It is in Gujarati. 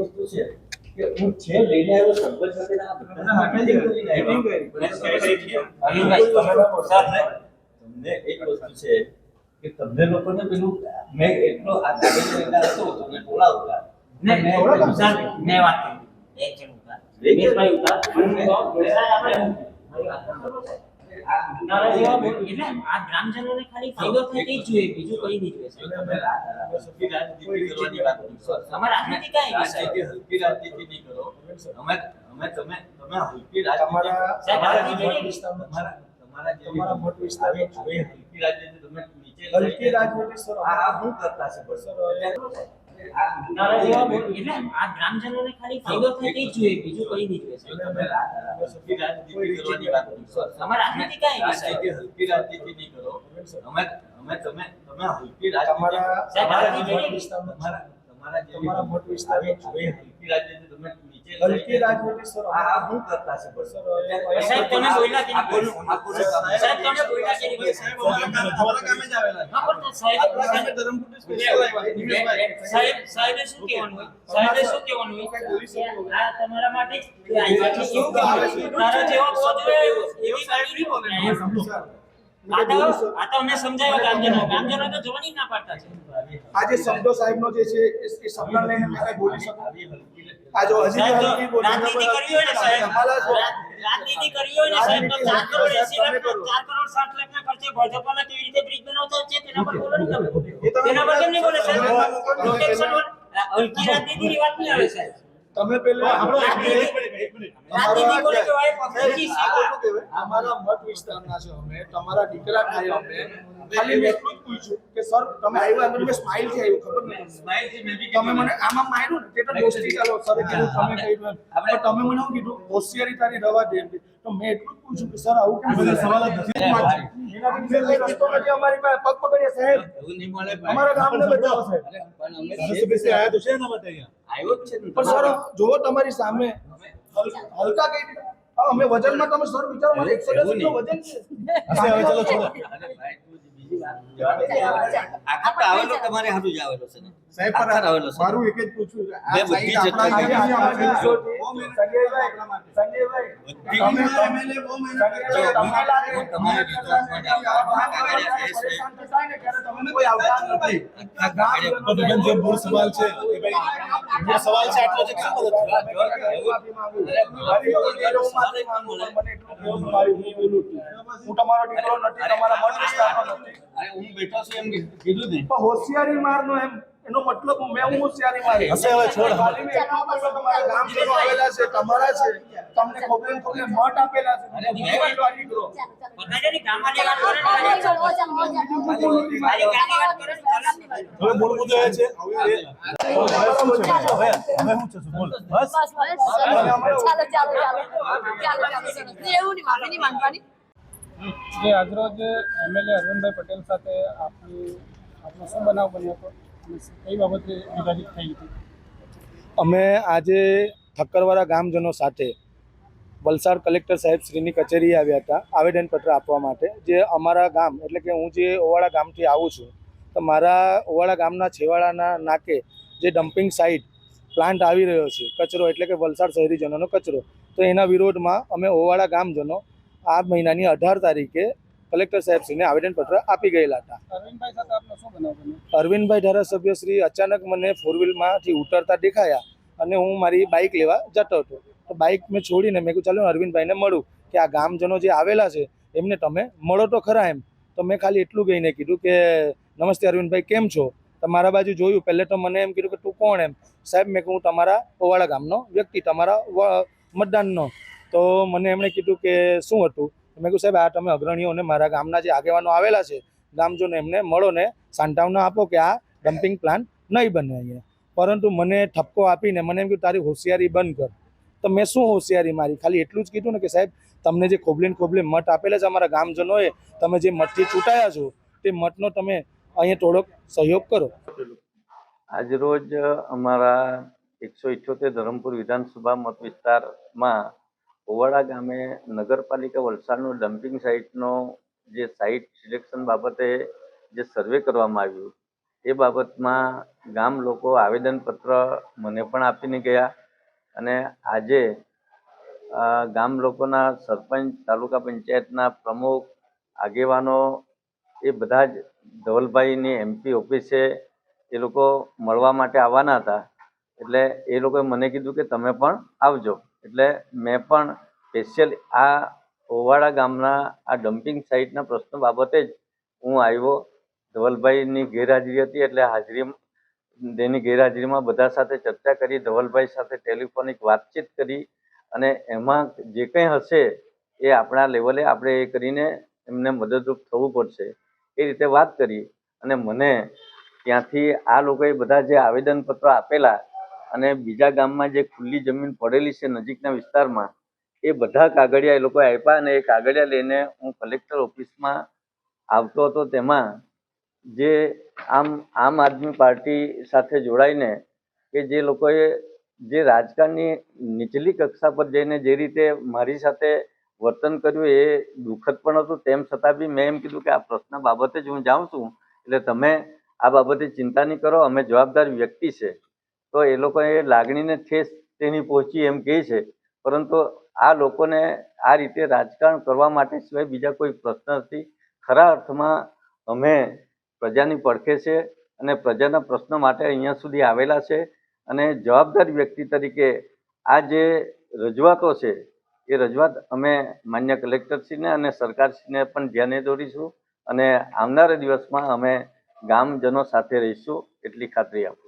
વસ્તુ છે કે હું જે લઈને આવ્યો સરપંચ સાથેના આ બધા મીટિંગ કરીને આવ્યો. તમને એક વસ્તુ છે કે તમને લોકોને પેલું મેં એટલો આ લઈને હતો તમને બોલાવતા મેં વાત કરી એક જણ હતા મેશભાઈ હતા એટલે આ ગ્રામજનોને ખાલી ફાયદો થાય તે જ જોઈએ, બીજું કઈ નહીં જોઈએ. તમારે રાજનીતિ કઈ હલકી રાજનીતિ નહીં કરો. અમે તમે હલકી રાજનીતિ તમારા મત વિસ્તારમાં હલકી રાજનીતિ તમે નીચે હલકી રાજનીતિ સર આ હું કરતા છે સર એટલે આ ગ્રામજનોને ખાલી ફાયદો થાય તે જ જોઈએ, બીજું કઈ નહીં જોઈએ. હલકી રાજનીતિ કરવાની વાત કરો. તમારે રાજનીતિ કઈ હલકી રાજનીતિ નહીં કરો. તમે હલકી રાજનીતિ તમારા મત વિસ્તારમાં હલકી રાજનીતિ તમે નીચે હલકી રાજનીતિ સર આ હું કરતા છે સર સાહેબ તમે બોલ્યા કે સાહેબ તમે બોલ્યા કે સાહેબ અમારા ગામે જ આવેલા હા પણ સાહેબ ધરમપુર સ્પેશિયલ આવ્યા સાહેબે શું કહેવાનું હોય? સાહેબે શું કહેવાનું હોય? આ તમારા માટે જ અહીંયાથી શું કહેવાનું હોય? તારા જેવો પહોંચ હોય એવી ગાડી નહીં પકડાય. આ તો અમે સમજાવ્યો ગામજનો તો જોવાની ના પાડતા છે. આજે શબ્દો સાહેબનો જે છે એ શબ્દ લઈને મેં કઈ બોલી શકું? આ જો હજી રાજનીતિ કરવી હોય ને સાહેબ, રાજનીતિ કરવી હોય ને સાહેબ તો 4 કરોડ 80 લાખ 4 કરોડ 60 લાખ ના ખર્ચે ભાજપવાળા કેવી રીતે બ્રિજ બનાવતો છે તેના પર બોલો ને તમે. તેના પર કેમ નહીં બોલે સાહેબ? પ્રોટેક્શન હલકી રાજનીતિની વાત નહીં આવે સાહેબ. તમે પેલા રાજનીતિ કોને કહેવાય? પબ્લિકની સેવા. અમારા મત વિસ્તારના છે, અમે તમારા દીકરા થાય અમે ખાલી મેં એટલું જ પૂછ્યું કે સર તમે આવ્યા એમ મેં સ્માઈલ થી આવ્યું, ખબર નહીં સ્માઈલ થી મેં બી તમે મને આમાં માર્યું ને તે તો દોસ્તી ચાલો સર કીધું તમે કહ્યું એમ. પણ તમે મને શું કીધું હોશિયારી તારી રવા દે એમ. તો મેં એટલું જ પૂછ્યું કે સર આવું કેમ સવાલ જ નથી. એનાથી મેં કઈ રસ્તો નથી અમારી પાસે પગ પકડીએ સાહેબ, એવું નહીં મળે અમારા ગામને બચાવો સાહેબ. પણ અમે આયા તો છે ને બતાવ્યા આવ્યો જ છે ને. પણ સર જુઓ તમારી સામે હલકા કઈ રીતે અમે વજનમાં તમે સર વિચારો મારે 110 કિલો વજન છે. હવે ચલો છોડો. અરે ભાઈ તું બીજી વાત આખા તો આવેલો તમારે હાથું જ આવેલો છે ને સાહેબ આખા આવેલો છે. મારું એક જ પૂછ્યું છે આ મેં બુદ્ધિ સાઈડ જતી આપણા કરી. સંજયભાઈ તમે એમએલએ બહુ મહેનત કરી. હું તમારી રિસોર્સ માટે પરેશાન થાય ને ત્યારે તમે કોઈ આવતા જ નથી. તો બેન જે મૂળ સવાલ છે એ ભાઈ મૂળ સવાલ છે આટલો છે કે શું મદદ હું તમારો દીકરો નથી, તમારા મત વિસ્તારનો નથી. અરે હું બેઠો છું એમ કીધું ને. પણ હોશિયારી મારનો એમ એનો મતલબ મેં હું હોશિયારી મારી. હશે હવે છોડ. ખાલી મેં એટલું કહ્યું તમારા ગામજનો આવેલા છે, તમારા છે, તમને ખોબલે મત આપેલા છે. અરે હું બેઠો આ દીકરો. પોતાની ગામની વાત કરે ને મારી ગામની વાત કરે ને હવે મૂળ મુદ્દો એ છે હવે શું છે બોલ બસ જે આજરોજ એમએલએ અરવિંદભાઈ પટેલ સાથે આપનો શું બનાવ બન્યો હતો અને કઈ બાબતે વિભાજિત થઈ હતી? અમે આજે ઠક્કરવાળા ગામજનો સાથે વલસાડ કલેક્ટર સાહેબ શ્રીની કચેરીએ આવ્યા હતા આવેદનપત્ર આપવા માટે. જે અમારા ગામ એટલે કે હું જે ઓવાળા ગામથી આવું છું તો મારા ઓવાળા ગામના છેવાડાના નાકે જે ડમ્પિંગ સાઇટ પ્લાન્ટ આવી રહ્યો છે કચરો એટલે કે વલસાડ શહેરીજનોનો કચરો, તો એના વિરોધમાં અમે ઓવાળા ગામજનો આ મહિનાની 18 તારીખે કલેક્ટર સાહેબશ્રીને આવેદનપત્ર આપી ગયેલા હતા. અરવિંદભાઈ સાથે આપનો શું બનાવ બન્યો? અરવિંદભાઈ ધારાસભ્ય શ્રી અચાનક મને 4 વ્હીલમાંથી ઉતરતા દેખાયા અને હું મારી બાઇક લેવા જતો હતો. તો બાઇક મેં છોડીને મેં કહ્યું ચાલો અરવિંદભાઈને મળું કે આ ગામજનો જે આવેલા છે એમને તમે મળો તો ખરા એમ. તો મેં ખાલી એટલું કહીને કીધું કે નમસ્તે અરવિંદભાઈ કેમ છો? તમારા બાજુ જોયું, પહેલે તો મને એમ કીધું કે તું કોણ એમ. સાહેબ મેં કહું તમારા ઓવાળા ગામનો વ્યક્તિ, તમારા મતદાનનો. તો મને એમણે કીધું કે શું હતું? મેં કહ્યું સાહેબ આ તમે અગ્રણીઓને મારા ગામના જે આગેવાનો આવેલા છે ગામજોને એમને મળો ને સાંત્વના આપો કે આ ડમ્પિંગ પ્લાન્ટ નહીં બને અહીંયા. પરંતુ મને ઠપકો આપીને મને એમ કીધું તારી હોશિયારી બંધ કર. તો મેં શું હોશિયારી મારી? ખાલી એટલું જ કીધું ને કે સાહેબ તમને જે ખોબલે મત આપેલા છે અમારા ગામજનોએ, તમે જે મતથી ચૂંટાયા છો તે મતનો તમે અહીંયા થોડોક સહયોગ કરો. આજરોજ અમારા 178 ધરમપુર વિધાનસભા મત વિસ્તારમાં ઓવાડા ગામે નગરપાલિકા વલસાડનો ડમ્પિંગ સાઇટનો જે સાઇટ સિલેક્શન બાબતે જે સર્વે કરવામાં આવ્યું એ બાબતમાં ગામ લોકો આવેદનપત્ર મને પણ આપીને ગયા અને આજે ગામ લોકોના સરપંચ, તાલુકા પંચાયતના પ્રમુખ, આગેવાનો એ બધા જ ધવલભાઈની MP ઓફિસે એ લોકો મળવા માટે આવવાના હતા. એટલે એ લોકોએ મને કીધું કે તમે પણ આવજો. એટલે મેં પણ સ્પેશિયલ આ ઓવાડા ગામના આ ડમ્પિંગ સાઇટના પ્રશ્ન બાબતે જ હું આવ્યો. ધવલભાઈની ગેરહાજરી હતી એટલે તેની ગેરહાજરીમાં બધા સાથે ચર્ચા કરી, ધવલભાઈ સાથે ટેલિફોનિક વાતચીત કરી અને એમાં જે કંઈ હશે એ આપણા લેવલે આપણે એ કરીને એમને મદદરૂપ થવું પડશે એ રીતે વાત કરી. અને મને ત્યાંથી આ લોકોએ બધા જે આવેદનપત્રો આપેલા અને બીજા ગામમાં જે ખુલ્લી જમીન પડેલી છે નજીકના વિસ્તારમાં એ બધા કાગળિયા એ લોકોએ આપ્યા અને એ કાગળિયા લઈને હું કલેક્ટર ઓફિસમાં આવતો હતો. તેમાં જે આમ આદમી પાર્ટી સાથે જોડાઈને કે જે લોકોએ જે રાજકારણની નીચલી કક્ષા પર જઈને જે રીતે મારી સાથે વર્તન કર્યું એ દુઃખદ પણ હતું. તેમ છતાં બી મેં એમ કીધું કે આ પ્રશ્ન બાબતે જ હું જાઉં છું એટલે તમે આ બાબતે ચિંતા નહીં કરો, અમે જવાબદાર વ્યક્તિ છે. તો એ લોકોએ લાગણીને ઠેસ તેની પહોંચી એમ કહે છે, પરંતુ આ લોકોને આ રીતે રાજકારણ કરવા માટે સિવાય બીજા કોઈ પ્રશ્ન નથી. ખરા અર્થમાં અમે પ્રજાની પડખે છે અને પ્રજાના પ્રશ્નો માટે અહીંયા સુધી આવેલા છે અને જવાબદાર વ્યક્તિ તરીકે આ જે રજૂઆતો છે એ રજૂઆત અમે માન્ય કલેક્ટરશ્રીને અને સરકારશ્રીને પણ ધ્યાને દોરીશું અને આવનારા દિવસમાં અમે ગામજનો સાથે રહીશું એટલી ખાતરી આપું.